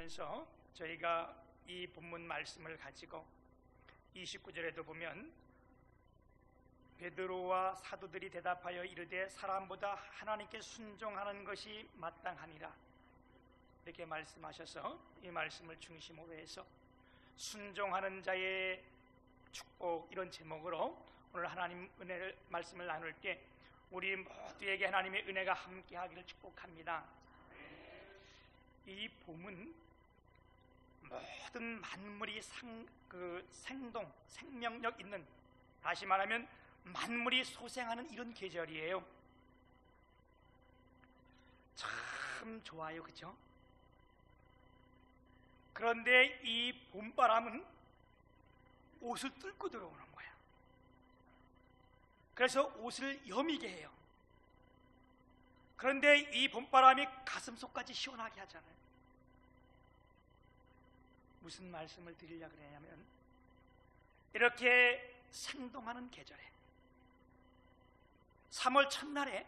나누면서 저희가 이 본문 말씀을 가지고 29절에도 보면 베드로와 사도들이 대답하여 이르되 사람보다 하나님께 순종하는 것이 마땅하니라 이렇게 말씀하셔서 이 말씀을 중심으로 해서 순종하는 자의 축복 이런 제목으로 오늘 하나님 은혜를 말씀을 나눌 때 우리 모두에게 하나님의 은혜가 함께하기를 축복합니다. 이 봄은 모든 만물이 생동, 생명력 있는, 다시 말하면 만물이 소생하는 이런 계절이에요. 참 좋아요, 그죠? 그런데 이 봄바람은 옷을 뚫고 들어오는 거야. 그래서 옷을 여미게 해요. 그런데 이 봄바람이 가슴속까지 시원하게 하잖아요. 무슨 말씀을 드리려고 그러냐면 이렇게 생동하는 계절에 3월 첫날에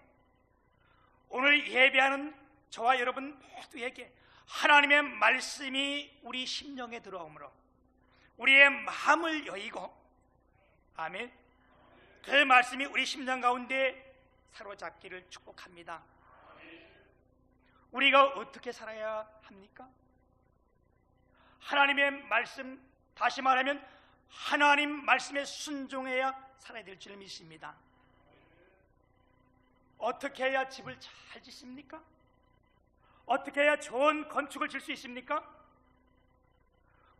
오늘 예배하는 저와 여러분 모두에게 하나님의 말씀이 우리 심령에 들어오므로 우리의 마음을 여의고, 아멘, 그 말씀이 우리 심령 가운데 사로잡기를 축복합니다. 우리가 어떻게 살아야 합니까? 하나님의 말씀, 다시 말하면 하나님 말씀에 순종해야 살아야 될 줄 믿습니다. 어떻게 해야 집을 잘 짓습니까? 어떻게 해야 좋은 건축을 질 수 있습니까?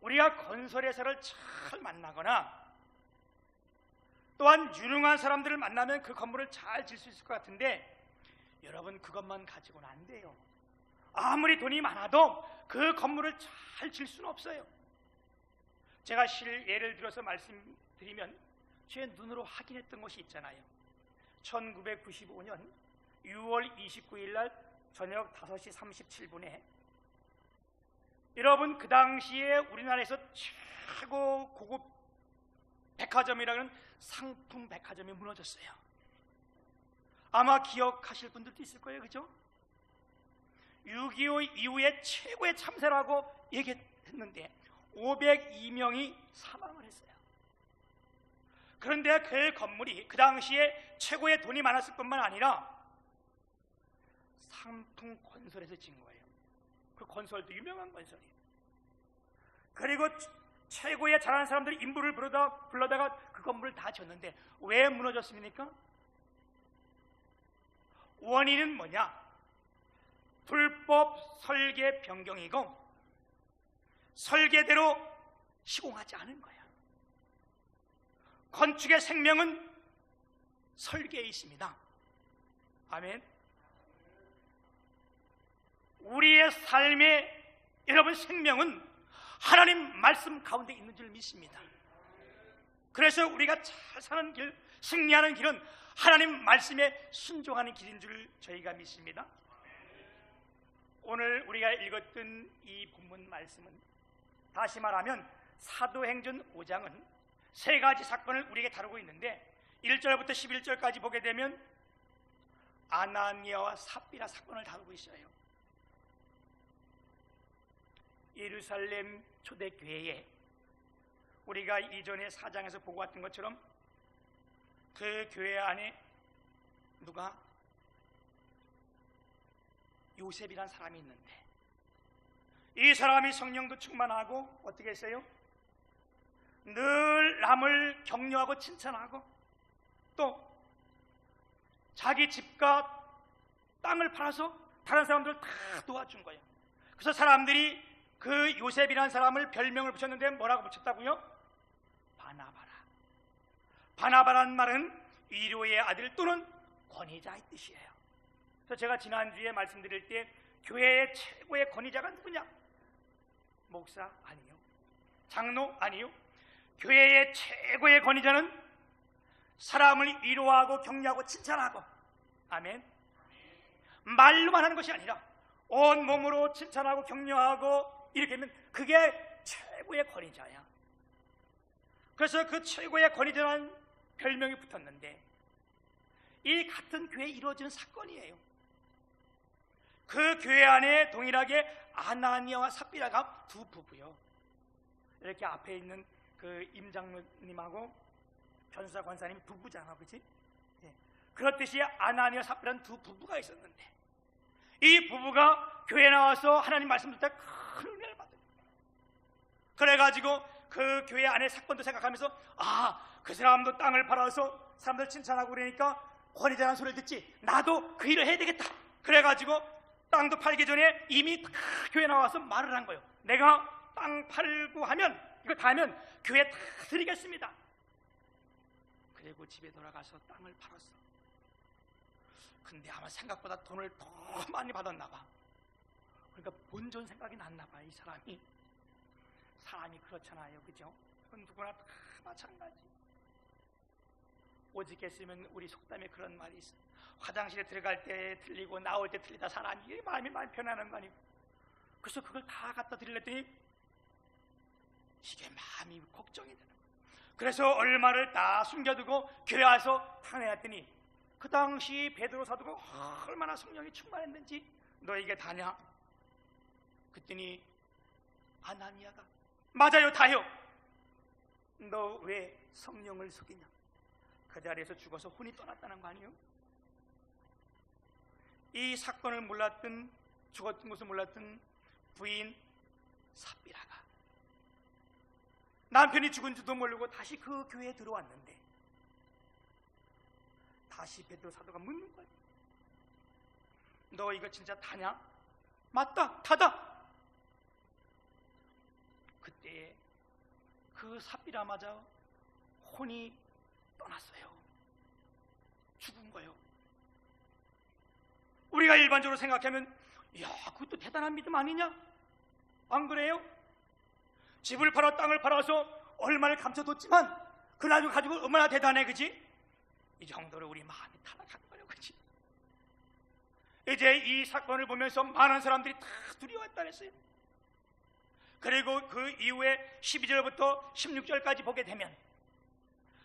우리가 건설회사를 잘 만나거나 또한 유능한 사람들을 만나면 그 건물을 잘 질 수 있을 것 같은데 여러분, 그것만 가지고는 안 돼요. 아무리 돈이 많아도 그 건물을 잘 질 수는 없어요. 제가 예를 들어서 말씀드리면 제 눈으로 확인했던 것이 있잖아요. 1995년 6월 29일 날 저녁 5시 37분에 여러분, 그 당시에 우리나라에서 최고 고급 백화점이라는 상품 백화점이 무너졌어요. 아마 기억하실 분들도 있을 거예요, 그죠? 6.25 이후에 최고의 참사라고 얘기했는데 502명이 사망을 했어요. 그런데 그 건물이 그 당시에 최고의 돈이 많았을 뿐만 아니라 상품 건설에서 진 거예요. 그 건설도 유명한 건설이에요. 그리고 최고의 잘하는 사람들이 인부를 불러다가 그 건물을 다 지었는데 왜 무너졌습니까? 원인은 뭐냐? 불법 설계 변경이고 설계대로 시공하지 않은 거야. 건축의 생명은 설계에 있습니다. 아멘. 우리의 삶의 여러분 생명은 하나님 말씀 가운데 있는 줄 믿습니다. 그래서 우리가 잘 사는 길, 승리하는 길은 하나님 말씀에 순종하는 길인 줄 저희가 믿습니다. 오늘 우리가 읽었던 이 본문 말씀은 다시 말하면 사도행전 5장은 세 가지 사건을 우리에게 다루고 있는데 1절부터 11절까지 보게 되면 아나니아와 삽비라 사건을 다루고 있어요. 예루살렘 초대교회에 우리가 이전에 4장에서 보고 왔던 것처럼 그 교회 안에 누가 요셉이란 사람이 있는데 이 사람이 성령도 충만하고 어떻게 했어요? 늘 남을 격려하고 칭찬하고 또 자기 집과 땅을 팔아서 다른 사람들을 다 도와준 거예요. 그래서 사람들이 그 요셉이라는 사람을 별명을 붙였는데 뭐라고 붙였다고요? 바나바라. 바나바라는 말은 위로의 아들 또는 권위자의 뜻이에요. 그래서 제가 지난주에 말씀드릴 때 교회의 최고의 권위자가 누구냐? 목사? 아니요. 장로? 아니요. 교회의 최고의 권위자는 사람을 위로하고 격려하고 칭찬하고, 아멘, 말로만 하는 것이 아니라 온 몸으로 칭찬하고 격려하고 이렇게 하면 그게 최고의 권위자야. 그래서 그 최고의 권위자라는 별명이 붙었는데 이 같은 교회에 이루어지는 사건이에요. 그 교회 안에 동일하게 아나니아와 삽비라가 두 부부요. 이렇게 앞에 있는 그 임장로님하고 변사 권사님 부부잖아, 그렇지? 예. 그렇듯이 아나니아 삽비라는 두 부부가 있었는데 이 부부가 교회 나와서 하나님 말씀 듣다 큰 은혜를 받은 거예요. 그래가지고 그 교회 안에 사건도 생각하면서 그 사람도 땅을 팔아서 사람들 칭찬하고 그러니까 권위자라는 소리를 듣지, 나도 그 일을 해야 되겠다. 그래가지고 땅도 팔기 전에 이미 교회 나와서 말을 한 거예요. 내가 땅 팔고 하면, 이거 다 하면 교회 다 드리겠습니다. 그리고 집에 돌아가서 땅을 팔았어. 근데 아마 생각보다 돈을 더 많이 받았나 봐. 그러니까 본전 생각이 났나 봐. 이 사람이 그렇잖아요, 그죠? 누구나 다 마찬가지. 오직 했으면 우리 속담에 그런 말이 있어. 화장실에 들어갈 때 틀리고 나올 때 틀리다 사람이 마음이 많이 편안한 거 아니고. 그래서 그걸 다 갖다 드리려더니 이게 마음이 걱정이 되는 거예요. 그래서 얼마를 다 숨겨두고 교회 와서 탕해놨더니 그 당시 베드로 사도가 얼마나 성령이 충만했는지 너에게 다냐? 그랬더니 아나니아가 맞아요, 다요. 너 왜 성령을 속이냐? 그 자리에서 죽어서 혼이 떠났다는 거 아니에요? 이 사건을 몰랐던, 죽었던 것을 몰랐던 부인 삽비라가 남편이 죽은 줄도 모르고 다시 그 교회에 들어왔는데 다시 베드로 사도가 묻는 거예요. 너 이거 진짜 다냐? 맞다, 다다. 그때 그 삽비라마저 혼이 떠났어요. 죽은 거예요. 우리가 일반적으로 생각하면 야, 그것도 대단한 믿음 아니냐? 안 그래요? 집을 팔아 땅을 팔아서 얼마를 감춰뒀지만 그 나중에 가지고 얼마나 대단해, 그치? 이 정도로 우리 마음이 타락한 거예요, 그치? 이제 이 사건을 보면서 많은 사람들이 다 두려워했다 했어요. 그리고 그 이후에 12절부터 16절까지 보게 되면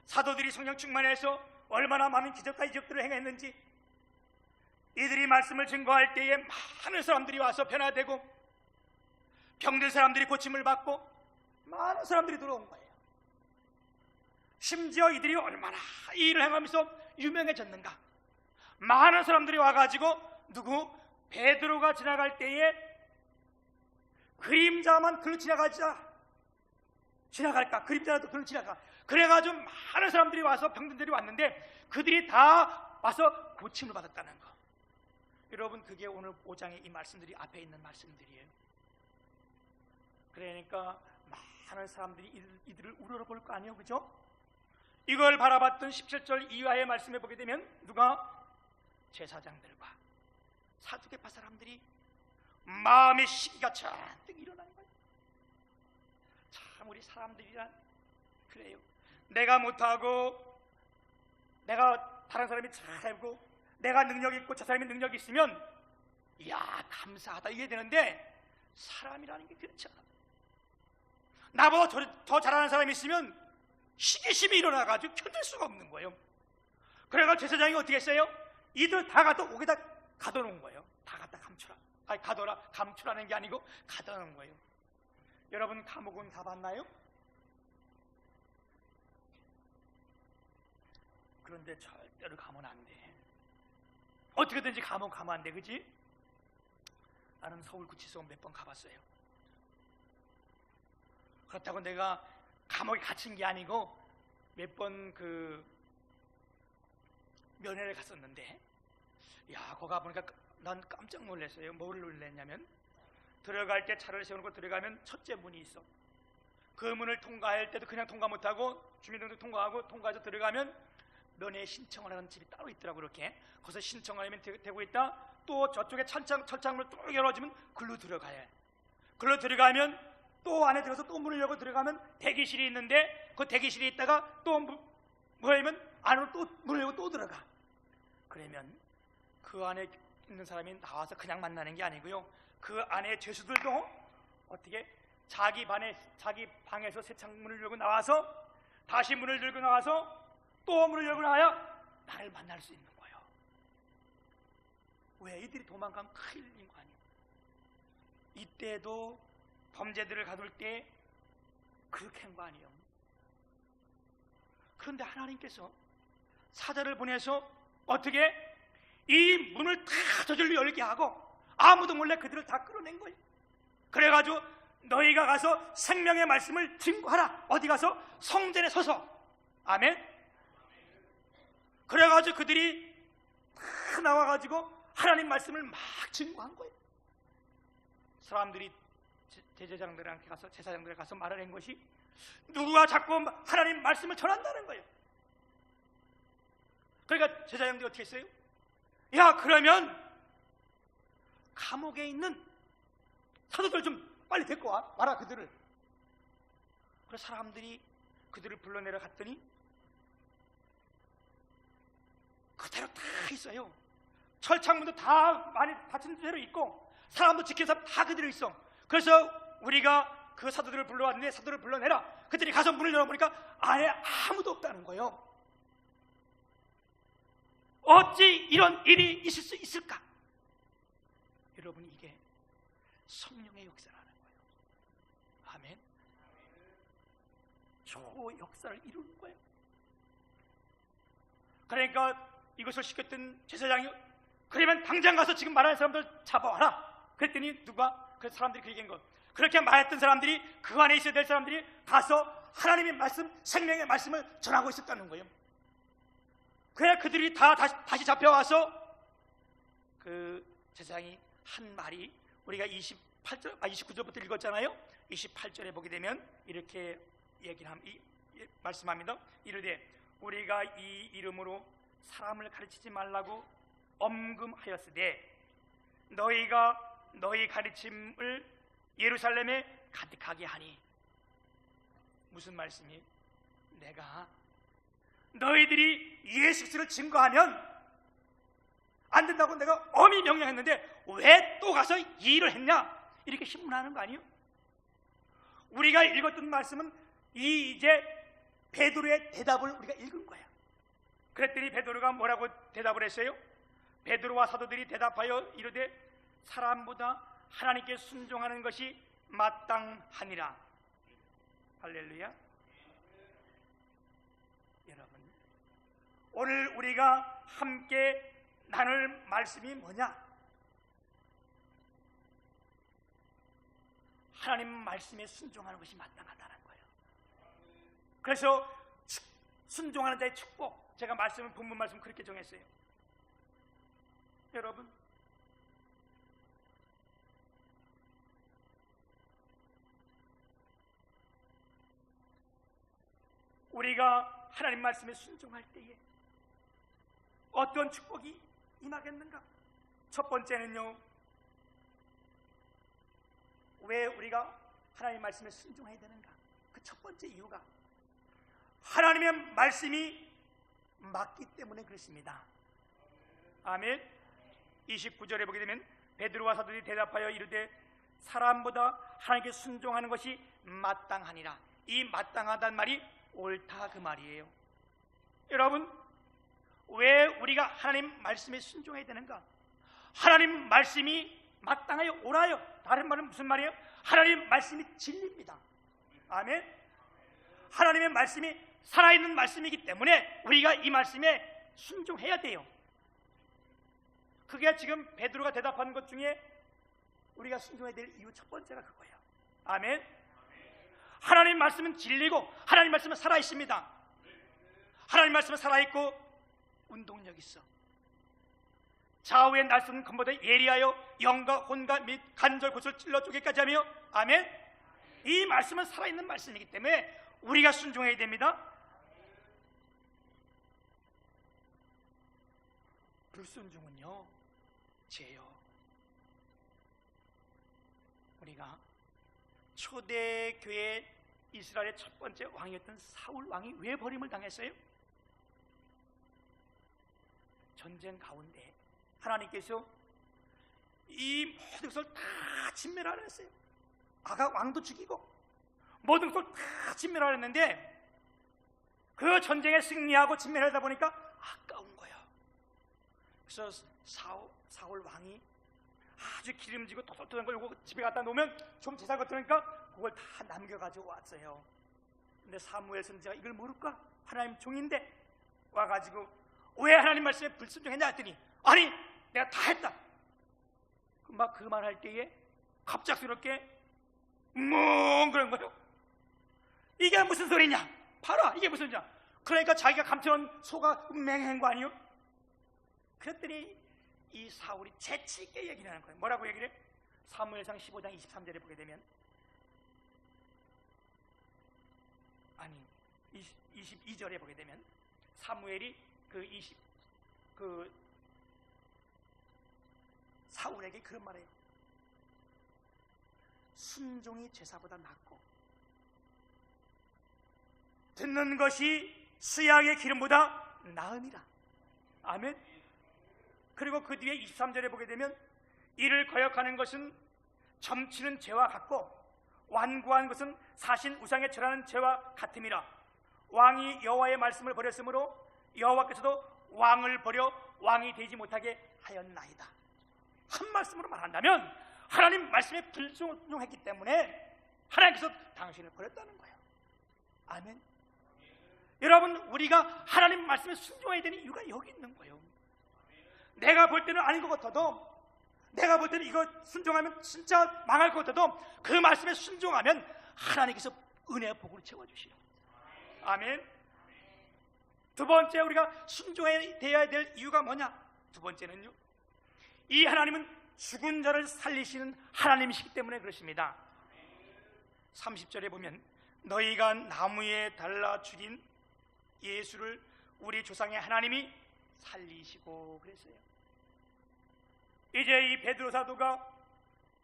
사도들이 성령 충만해서 얼마나 많은 기적과 이적들을 행했는지, 이들이 말씀을 증거할 때에 많은 사람들이 와서 변화되고 병든 사람들이 고침을 받고 많은 사람들이 들어온 거예요. 심지어 이들이 얼마나 이 일을 행하면서 유명해졌는가. 많은 사람들이 와가지고 누구? 베드로가 지나갈 때에 그림자만 그를 지나갈까? 그림자라도 그를 지나가. 그래가지고 많은 사람들이 와서 병든들이 왔는데 그들이 다 와서 고침을 받았다는 거. 여러분, 그게 오늘 5장의 이 말씀들이 앞에 있는 말씀들이에요. 그러니까 많은 사람들이 이들을 우러러볼 거 아니에요, 그죠? 이걸 바라봤던 17절 이하의 말씀에 보게 되면 누가? 제사장들과 사두개파 사람들이 마음의 시기가 잔뜩 일어난 거예요. 참 우리 사람들이란 그래요. 내가 못하고 내가 다른 사람이 잘하고 내가 능력이 있고 저 사람이 능력이 있으면 이야 감사하다 이게 되는데, 사람이라는 게 그렇지 않아. 나보다 더 잘하는 사람이 있으면 시기심이 일어나가지고 견딜 수가 없는 거예요. 그래가 제사장이 어떻게 했어요? 이들 다 갖다 옥에다 가둬놓은 거예요. 다 갖다 감추라. 아니 가둬라. 감추라는 게 아니고 가둬놓은 거예요. 여러분 감옥은 가봤나요? 그런데 절대로 가면 안 돼. 어떻게든지 감옥 가면 안 돼, 그치? 나는 서울구치소 몇 번 가봤어요. 그렇다고 내가 감옥에 갇힌 게 아니고 몇 번 그 면회를 갔었는데, 야 거기 가보니까 난 깜짝 놀랐어요. 뭐를 놀랐냐면 들어갈 때 차를 세워놓고 들어가면 첫째 문이 있어. 그 문을 통과할 때도 그냥 통과 못하고 주민등록 통과하고 통과해서 들어가면 면회 신청을 하는 집이 따로 있더라고. 그렇게 거기서 신청을 하면 되고 있다. 또 저쪽에 철창문을 또 열어주면 글로 들어가야 해. 글로 들어가면 또 안에 들어서 또 문을 열고 들어가면 대기실이 있는데 그 대기실에 있다가 또 뭐냐면 안으로 또 문을 열고 또 들어가. 그러면 그 안에 있는 사람이 나와서 그냥 만나는 게 아니고요, 그 안에 죄수들도 어떻게 자기 방에서 새 창문을 열고 나와서 다시 문을 열고 나와서 또 문을 열고 나와야 나를 만날 수 있는 거예요. 왜? 이들이 도망가면 큰일 인 거 아니에요. 이때도 범죄들을 가둘 때 그렇게 한 거 아니에요. 그런데 하나님께서 사자를 보내서 어떻게 이 문을 다 저절로 열게 하고 아무도 몰래 그들을 다 끌어낸 거예요. 그래가지고 너희가 가서 생명의 말씀을 증거하라. 어디 가서? 성전에 서서. 아멘. 그래가지고 그들이 다 나와가지고 하나님 말씀을 막 증거한 거예요. 사람들이 제사장들한테 가서 제사장들에 가서 말을 한 것이 누가 자꾸 하나님 말씀을 전한다는 거예요. 그러니까 제사장들이 어떻게 했어요? 야, 그러면 감옥에 있는 사도들 좀 빨리 데리고 와라 그들을. 그래서 사람들이 그들을 불러내려 갔더니 그대로 다 있어요. 철창문도 다 많이 닫힌 대로 있고 사람도 지켜서 다 그대로 있어. 그래서 우리가 그 사도들을 불러왔는데 사도를 불러내라. 그들이 가서 문을 열어보니까 안에 아무도 없다는 거예요. 어찌 이런 일이 있을 수 있을까? 여러분, 이게 성령의 역사라는 거예요. 아멘. 저 역사를 이루는 거예요. 그러니까 이것을 시켰던 제사장이 그러면 당장 가서 지금 말하는 사람들 잡아와라. 그랬더니 누가? 그 사람들이 그 얘기한 거. 그렇게 말했던 사람들이, 그 안에 있어야 될 사람들이 가서 하나님의 말씀, 생명의 말씀을 전하고 있었다는 거예요. 그래 그들이 다 다시 잡혀와서 그 제사장이 한 말이 우리가 29절부터 읽었잖아요. 28절에 보게 되면 이렇게 말씀합니다. 이르되 우리가 이 이름으로 사람을 가르치지 말라고 엄금하였으되 너희가 너희 가르침을 예루살렘에 가득하게 하니. 무슨 말씀이? 내가 너희들이 예수 그리스도를 증거하면 안 된다고 내가 엄히 명령했는데 왜 또 가서 이 일을 했냐? 이렇게 신문하는 거 아니에요? 우리가 읽었던 말씀은 이제 베드로의 대답을 우리가 읽은 거야. 그랬더니 베드로가 뭐라고 대답을 했어요? 베드로와 사도들이 대답하여 이르되 사람보다 하나님께 순종하는 것이 마땅하니라. 할렐루야. 여러분, 오늘 우리가 함께 나눌 말씀이 뭐냐? 하나님 말씀에 순종하는 것이 마땅하다는 거예요. 그래서 순종하는 자의 축복, 제가 본문 말씀 그렇게 정했어요. 여러분, 우리가 하나님 말씀에 순종할 때에 어떤 축복이 임하겠는가? 첫 번째는요, 왜 우리가 하나님 말씀에 순종해야 되는가? 그 첫 번째 이유가 하나님의 말씀이 맞기 때문에 그렇습니다. 아멘. 29절에 보게 되면 베드로와 사도들이 대답하여 이르되 사람보다 하나님께 순종하는 것이 마땅하니라. 이 마땅하다는 말이 옳다 그 말이에요. 여러분, 왜 우리가 하나님 말씀에 순종해야 되는가? 하나님 말씀이 마땅하여 옳아요. 다른 말은 무슨 말이에요? 하나님 말씀이 진리입니다. 아멘. 하나님의 말씀이 살아있는 말씀이기 때문에 우리가 이 말씀에 순종해야 돼요. 그게 지금 베드로가 대답한 것 중에 우리가 순종해야 될 이유 첫 번째가 그거예요. 아멘. 하나님 말씀은 진리고 하나님 말씀은 살아있습니다. 하나님 말씀은 살아있고 운동력 있어. 좌우의 날선 검보다 예리하여 영과 혼과 및 간절 곳을 찔러 쪼개까지 하며. 아멘. 이 말씀은 살아있는 말씀이기 때문에 우리가 순종해야 됩니다. 불순종은요 죄요. 우리가 초대교회 이스라엘의 첫 번째 왕이었던 사울 왕이 왜 버림을 당했어요? 전쟁 가운데 하나님께서 이 모든 것을 다 진멸하려 했어요. 아가 왕도 죽이고 모든 것을 다 진멸하려 했는데 그 전쟁에 승리하고 진멸하다 보니까 아까운 거예요. 그래서 사울 왕이 아주 기름지고 토토토한 걸 요거 집에 갖다 놓으면 좀 제사 같으니까 그걸 다 남겨가지고 왔어요. 근데 사무엘 선지자가 이걸 모를까? 하나님 종인데 와가지고 왜 하나님 말씀에 불순종했냐 했더니 아니 내가 다 했다. 막 그 말 할 때에 갑작스럽게 멍 그런 거예요. 이게 무슨 소리냐? 봐라 이게 무슨 소리냐? 그러니까 자기가 감춰놓은 소가 맹한 거 아니요? 그랬더니 이 사울이 재치 있게 얘기를 하는 거예요. 뭐라고 얘기를 해? 사무엘상 15장 23절에 보게 되면 아니 22절에 보게 되면 사무엘이 사울에게 그런 말이에요. 순종이 제사보다 낫고 듣는 것이 수양의 기름보다 나으니라. 아멘. 그리고 그 뒤에 23절에 보게 되면 이를 거역하는 것은 점치는 죄와 같고 완고한 것은 사신 우상에 절하는 죄와 같음이라. 왕이 여호와의 말씀을 버렸으므로 여호와께서도 왕을 버려 왕이 되지 못하게 하였나이다. 한 말씀으로 말한다면 하나님 말씀에 불순종했기 때문에 하나님께서 당신을 버렸다는 거예요. 아멘. 여러분 우리가 하나님 말씀에 순종해야 되는 이유가 여기 있는 거예요. 내가 볼 때는 아닌 것 같아도, 내가 볼 때는 이거 순종하면 진짜 망할 것 같아도 그 말씀에 순종하면 하나님께서 은혜와 복으로 채워주시오. 아멘. 두 번째 우리가 순종해야 될 이유가 뭐냐? 두 번째는요, 이 하나님은 죽은 자를 살리시는 하나님이시기 때문에 그렇습니다. 30절에 보면 너희가 나무에 달라 죽인 예수를 우리 조상의 하나님이 살리시고 그랬어요. 이제 이 베드로 사도가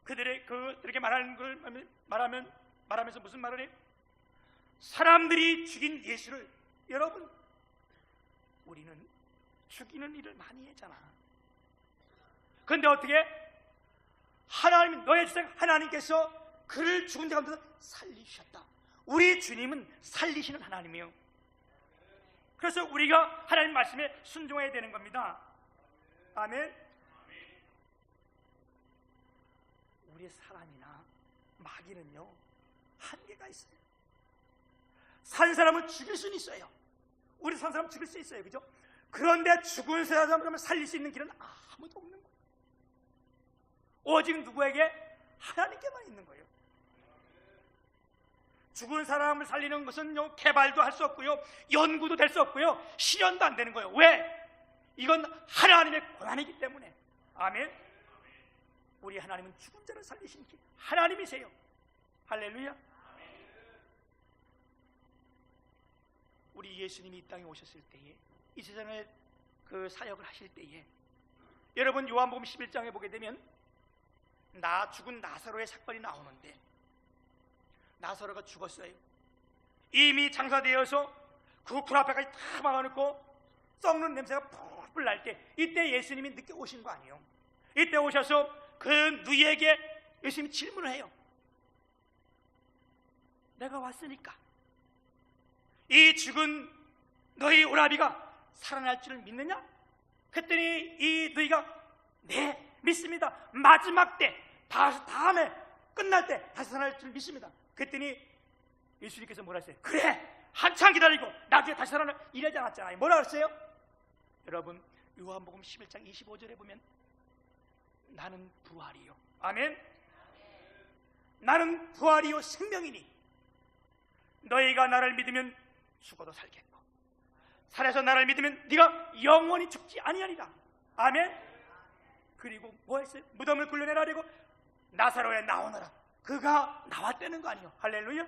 그들에게 말하는 걸 말하면서 무슨 말을 해요? 사람들이 죽인 예수를, 여러분 우리는 죽이는 일을 많이 했잖아. 그런데 어떻게 하나님, 너의 주상 하나님께서 그를 죽은 자 가운데서 살리셨다. 우리 주님은 살리시는 하나님이에요. 그래서 우리가 하나님 말씀에 순종해야 되는 겁니다. 아멘. 우리의 사람이나 마귀는요 한계가 있어요. 산 사람은 죽일 수는 있어요. 우리 산 사람 죽일 수 있어요, 그죠? 그런데 죽은 사람을 살릴 수 있는 길은 아무도 없는 거예요. 오직 누구에게? 하나님께만 있는 거예요. 죽은 사람을 살리는 것은 개발도 할 수 없고요, 연구도 될 수 없고요, 실현도 안 되는 거예요. 왜? 이건 하나님의 권한이기 때문에. 아멘. 우리 하나님은 죽은 자를 살리신 하나님이세요. 할렐루야. 우리 예수님이 이 땅에 오셨을 때에, 이 세상에 그 사역을 하실 때에, 여러분 요한복음 11장에 보게 되면 죽은 나사로의 사건이 나오는데, 나사로가 죽었어요. 이미 장사되어서 그 불 앞에까지 다 막아놓고 썩는 냄새가 풀풀 날 때, 이때 예수님이 늦게 오신 거 아니에요. 이때 오셔서 그 누이에게 예수님이 질문을 해요. 내가 왔으니까 이 죽은 너희 오라비가 살아날 줄을 믿느냐? 그랬더니 이 누이가 네 믿습니다. 마지막 때 다음에 끝날 때 다시 살아날 줄 믿습니다. 그랬더니 예수님께서 뭐라 했어요? 그래 한참 기다리고 나중에 다시 살아나 이러지 않았잖아요. 뭐라 그랬어요? 여러분 요한복음 11장 25절에 보면 나는 부활이요, 아멘. 나는 부활이요 생명이니 너희가 나를 믿으면 죽어도 살겠고 살아서 나를 믿으면 네가 영원히 죽지 아니하리라. 아멘. 그리고 뭐 했어요? 무덤을 굴려내라. 그리고 나사로에 나오너라. 그가 나왔다는 거 아니에요. 할렐루야.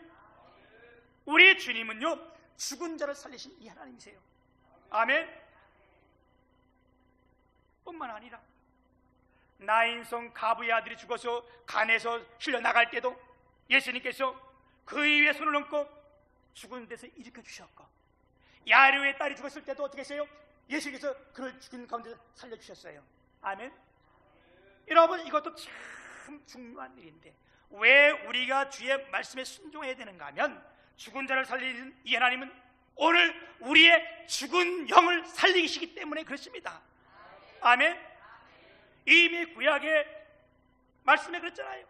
우리 주님은요 죽은 자를 살리신 이 하나님이세요. 아멘. 뿐만 아니라 나인성 가부의 아들이 죽어서 간에서 흘려나갈 때도 예수님께서 그 위에 손을 얹고 죽은 데서 일으켜 주셨고, 야르의 딸이 죽었을 때도 어떻게 했어요? 예수님께서 그를 죽은 가운데 살려주셨어요. 아멘. 여러분 이것도 참 중요한 일인데 왜 우리가 주의 말씀에 순종해야 되는가 하면, 죽은 자를 살리는 이 하나님은 오늘 우리의 죽은 영을 살리시기 때문에 그렇습니다. 아멘. 이미 구약에 말씀에 그랬잖아요.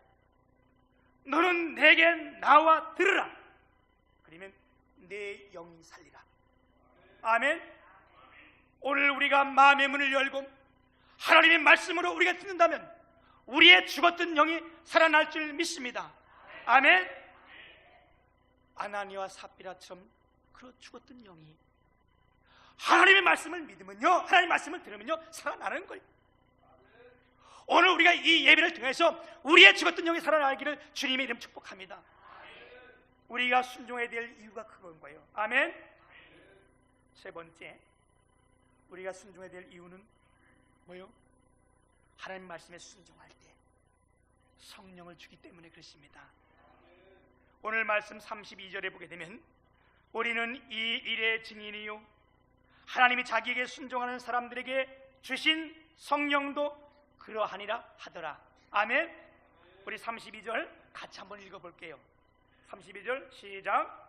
너는 내게 나와 들으라. 그러면 내 영이 살리라. 아멘. 오늘 우리가 마음의 문을 열고 하나님의 말씀으로 우리가 듣는다면 우리의 죽었던 영이 살아날 줄 믿습니다. 아멘. 아나니와 삽비라처럼 그 죽었던 영이 하나님의 말씀을 믿으면요, 하나님의 말씀을 들으면요, 살아나는 거예요. 오늘 우리가 이 예배를 통해서 우리의 죽었던 영이 살아나기를 주님의 이름 축복합니다. 우리가 순종해야 될 이유가 그건 거예요. 아멘. 세 번째, 우리가 순종해야 될 이유는 뭐요? 하나님 말씀에 순종할 때 성령을 주기 때문에 그렇습니다. 오늘 말씀 32절에 보게 되면 우리는 이 일의 증인이요 하나님이 자기에게 순종하는 사람들에게 주신 성령도 그러하니라 하더라. 아멘. 우리 32절 같이 한번 읽어볼게요. 32절 시작.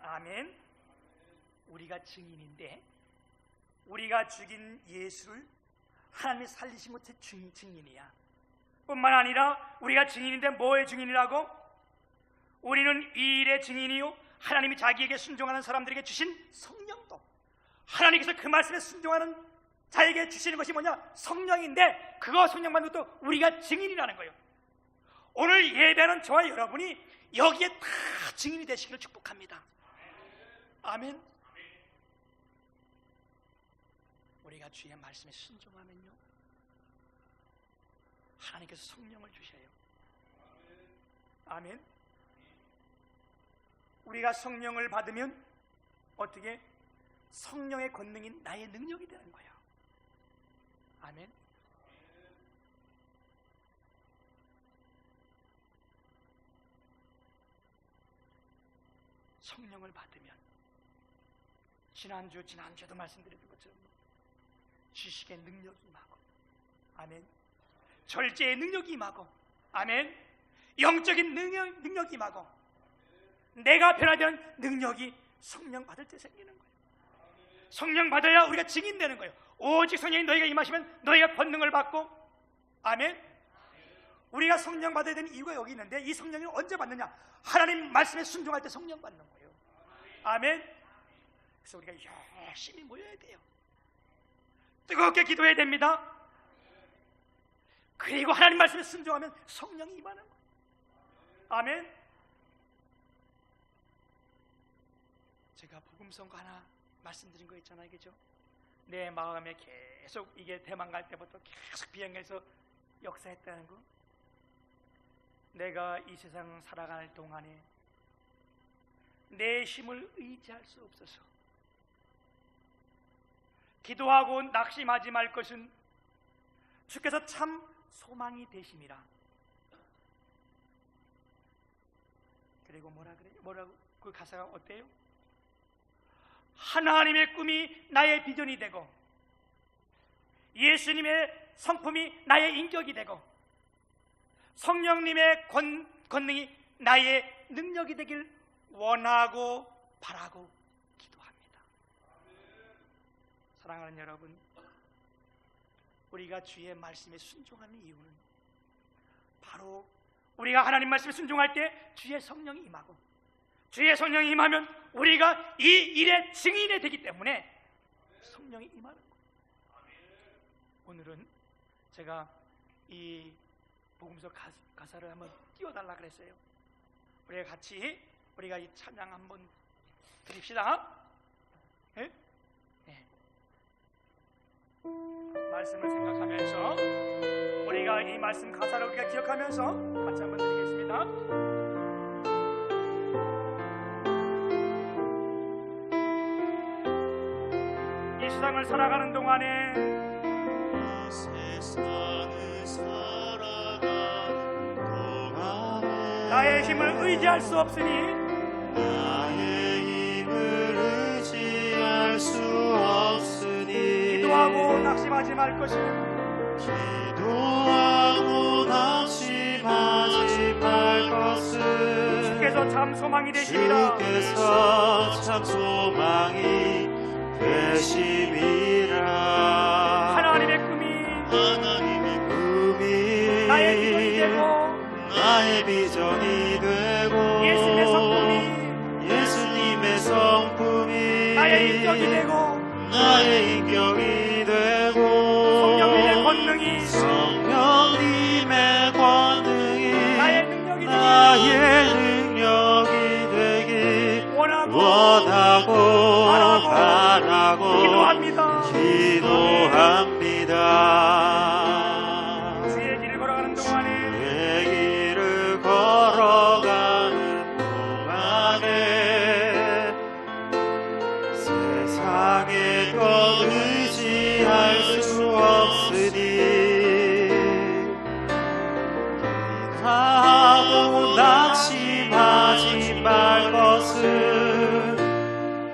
아멘. 우리가 증인인데 우리가 죽인 예수를 하나님이 살리지 못해 증인이야. 뿐만 아니라 우리가 증인인데 뭐의 증인이라고? 우리는 이 일의 증인이요 하나님이 자기에게 순종하는 사람들에게 주신 성령도, 하나님께서 그 말씀에 순종하는 자에게 주시는 것이 뭐냐? 성령인데 그거 성령 받는 것도 우리가 증인이라는 거예요. 오늘 예배는 저와 여러분이 여기에 다 증인이 되시기를 축복합니다. 아멘. 우리가 주의 말씀에 순종하면요 하나님께서 성령을 주셔요. 아멘. 우리가 성령을 받으면 어떻게? 성령의 권능이 나의 능력이 되는 거예요. 아멘. 성령을 받으면 지난주에도 말씀드렸던 것처럼 지식의 능력이 임하고, 아멘. 절제의 능력이 임하고, 아멘. 영적인 능력이 임하고, 내가 변화되는 능력이 성령 받을 때 생기는 거예요. 성령 받아야 우리가 증인되는 거예요. 오직 성령이 너희가 임하시면 너희가 권능을 받고, 아멘. 우리가 성령 받아야 되는 이유가 여기 있는데 이 성령이 언제 받느냐? 하나님 말씀에 순종할 때 성령 받는 거예요. 아멘. 그래서 우리가 열심히 모여야 돼요. 뜨겁게 기도해야 됩니다. 그리고 하나님 말씀에 순종하면 성령이 임하는 거예요. 아멘. 제가 복음성가 하나 말씀드린 거 있잖아요, 그죠? 내 마음에 계속 이게 대만 갈 때부터 계속 비행해서 역사했다는 거. 내가 이 세상 살아갈 동안에 내 힘을 의지할 수 없어서 기도하고 낙심하지 말 것은 주께서 참 소망이 되심이라. 그리고 뭐라고 그 가사가 어때요? 하나님의 꿈이 나의 비전이 되고 예수님의 성품이 나의 인격이 되고 성령님의 권능이 나의 능력이 되길 원하고 바라고 기도합니다. 사랑하는 여러분, 우리가 주의 말씀에 순종하는 이유는 바로 우리가 하나님 말씀에 순종할 때 주의 성령이 임하고, 주의 성령이 임하면 우리가 이 일의 증인이 되기 때문에 성령이 임하는 거예요. 오늘은 제가 이 복음서 가사를 한번 띄워달라 그랬어요. 우리가 같이 우리가 이 찬양 한번 드립시다. 네? 네. 말씀을 생각하면서 우리가 이 말씀 가사를 우리가 기억하면서 같이 한번 드리겠습니다. 이 세상을 살아가는 동안에 나의 힘을 의지할 수 없으니 기도하고 낙심하지 말 것은 주께서 주께서 참 소망이 되심이라. 주께서 참 소망이 되심이라. 하나님의 꿈이 나의 비전이 되고 나의 비전이 되고 예수님의 성품이 나의 인격이 되고 성령님의 권능이 나의 능력이 되기 원하고 바라고 기도합니다. 주의 길을 걸어가는 동안에 세상의 것 의지할 수 없으니 기도하고 낙심하지 말 것은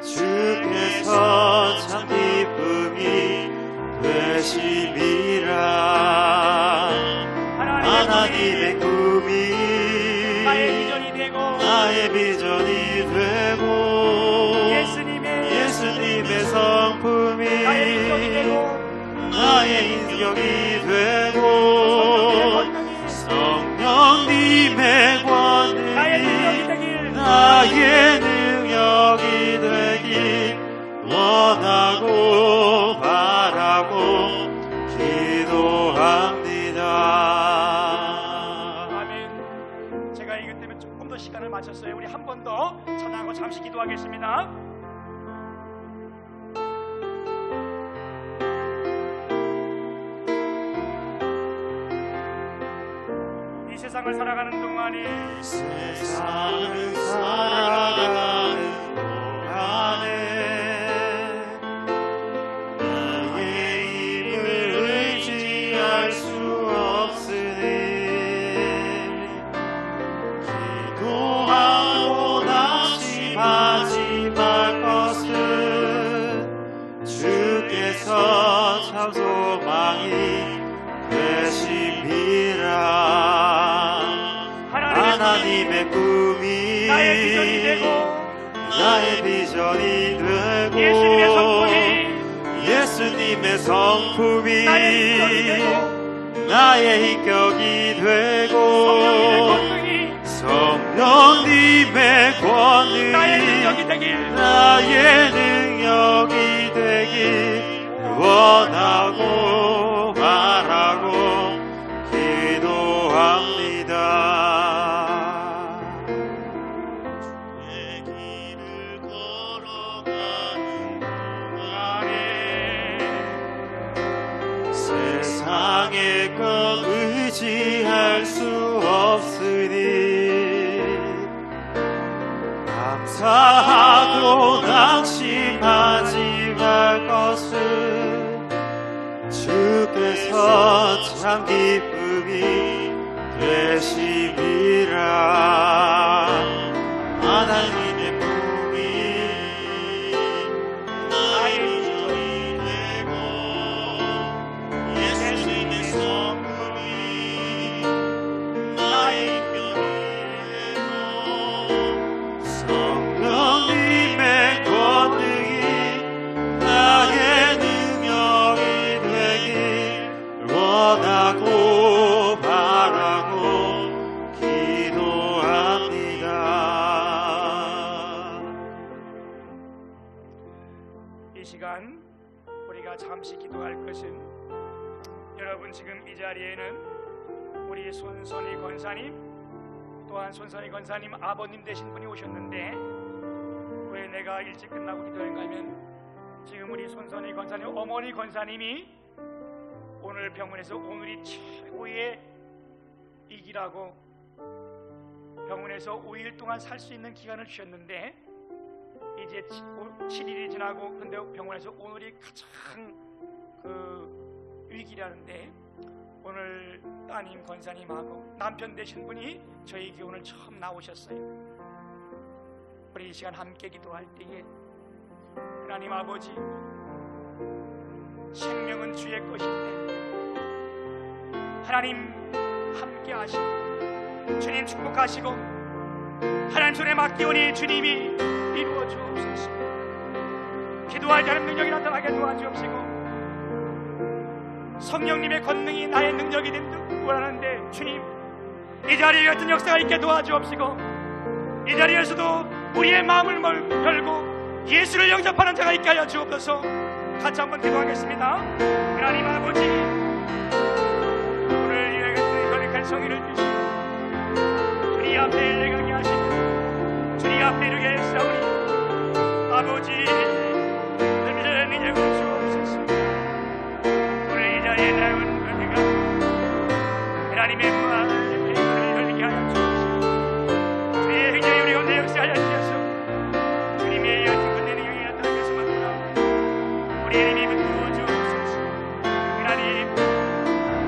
주께서 참 기쁨이 되심이라. 하나님의 꿈이 나의 비전이 되고 예수님의 성품이 나의 인격이 되고 성령님의 권능이 나의 능력이 되길 원하고 바라고 기도합니다. 아멘. 제가 이것 때문에 조금 더 시간을 마쳤어요. 우리 한 번 더 찬양하고 잠시 기도하겠습니다. 이 세상을 살아가는 동안에 나의 힘을 의지할 수 없으니 기도하고 낙심하지 말 것은 주께서 참 소망이 되심이라. 하나님의 꿈이 나의 비전이 되고 예수님의 성품이 나의 인격이 되고 성령님의 권능이 나의 능력이 되길 원하고 바라고 기도합니다. 세상의 것 의지할 수 없으니 감사하고 낙심하지 말 것은 주께서 참 기쁨이 되심이라. 하나님의 꿈이 나의 비전이 되고 예수님의 성품이 나의 인격이 되고 성령님의 권능이 나의 능력이 되길 원하고 바라고 기도합니다. 이 시간 우리가 잠시 기도할 것은, 여러분 지금 이 자리에는 우리 손선희 권사님, 또한 손선희 권사님 아버님 되신 분이 오셨는데, 왜 내가 일찍 끝나고 기도했는가 하면, 지금 우리 손선희 권사님 어머니 권사님이 오늘 병원에서 오늘이 최고의 위기라고 병원에서 5일 동안 살 수 있는 기간을 주셨는데, 이제 7일이 지나고, 그런데 병원에서 오늘이 가장 위기라는데, 오늘 따님 권사님하고 남편 되신 분이 저희 교회 오늘 처음 나오셨어요. 우리 이 시간 함께 기도할 때에, 하나님 아버지, 생명은 주의 것인데 하나님 함께 하시고 주님 축복하시고 하나님 손에 맡기오니 주님이 이루어 주옵소서. 기도할 때 하나님 능력이 나타나게 도와주옵시고 성령님의 권능이 나의 능력이 된 듯 원하는데 주님 이 자리에 같은 역사가 있게 도와주옵시고 이 자리에서도 우리의 마음을 열고 예수를 영접하는 자가 있게 하여 주옵소서. 같이 한번 기도하겠습니다. 하나님 아버지, 오늘 이와 같은 거룩한 성의를 주시고 주님 앞에 일러가게 하시고 주님 앞에 이르게 했사오니 아버지 은혜를 능력을 주옵소서. 오늘 이 자리에 나온 은혜가 하나님의 무한의 행을 열리게 하여 주옵소서. 주의 행장이 우리 가운데 역사하여 주셔서 주님의 여친 군대 능력이 나타나게 해서 만나오니 우리 하나님이 부어주옵소서. 하나님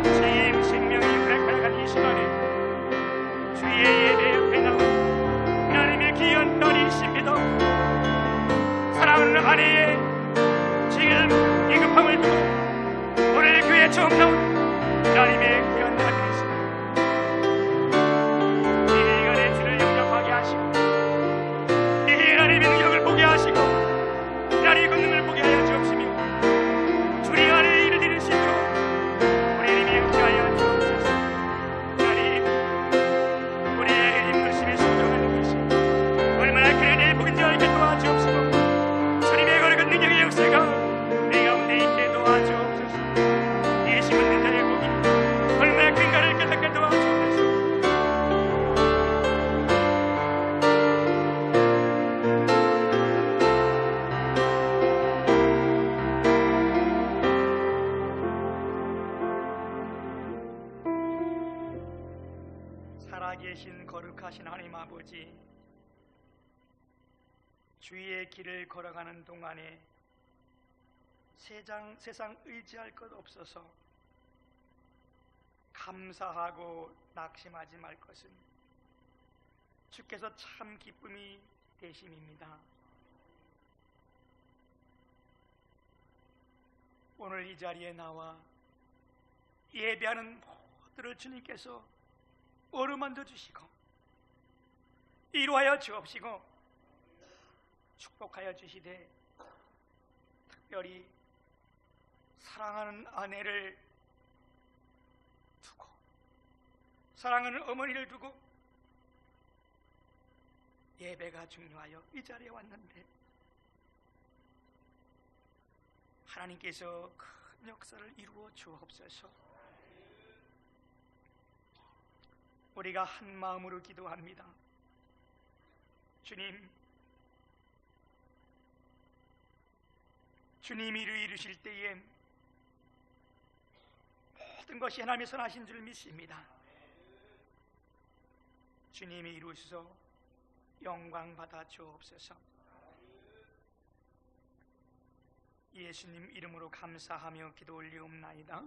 주의 생명이 허락하는 이 시간에 주의 예배 옆에 나온 하나님의 귀한 딸이십니다. 사랑하는 아내의 지금 이 급함을 두고 오늘 교회에 처음 나온 하나님의 귀한 딸이십니다. 이 시간에 주를 영접하게 하시고 이 하나님의 능력을 보게 하시고 하나님의 권능을 보게 하여 주옵시며 주님 안에 일을 이루시도록 우리 하나님의 역사하여 주옵소서. 하나님 우리의 인물심에 순종하는 것이 얼마나 그의 내 복인지 알게 도와주옵시고 주님의 거룩한 능력의 역사가 내 가운데 있게 도와주옵소서. 예수 믿는 자의 복이 얼마나 큰가를 깨닫게 도와주옵소서. 살아계신 거룩하신 하나님 아버지, 주의 길을 걸어가는 동안에 세상 의지할 것 없어서 감사하고 낙심하지 말 것은 주께서 참 기쁨이 되심입니다. 오늘 이 자리에 나와 예배하는 모두를 주님께서 어루만져 주시고 이루하여 주옵시고 축복하여 주시되 특별히 사랑하는 아내를 두고 사랑하는 어머니를 두고 예배가 중요하여 이 자리에 왔는데 하나님께서 큰 역사를 이루어 주옵소서. 우리가 한 마음으로 기도합니다. 주님이 이루실 때에 모든 것이 하나님의 선하신 줄 믿습니다. 주님이 이루셔서 영광 받아 주옵소서. 예수님 이름으로 감사하며 기도 올리옵나이다.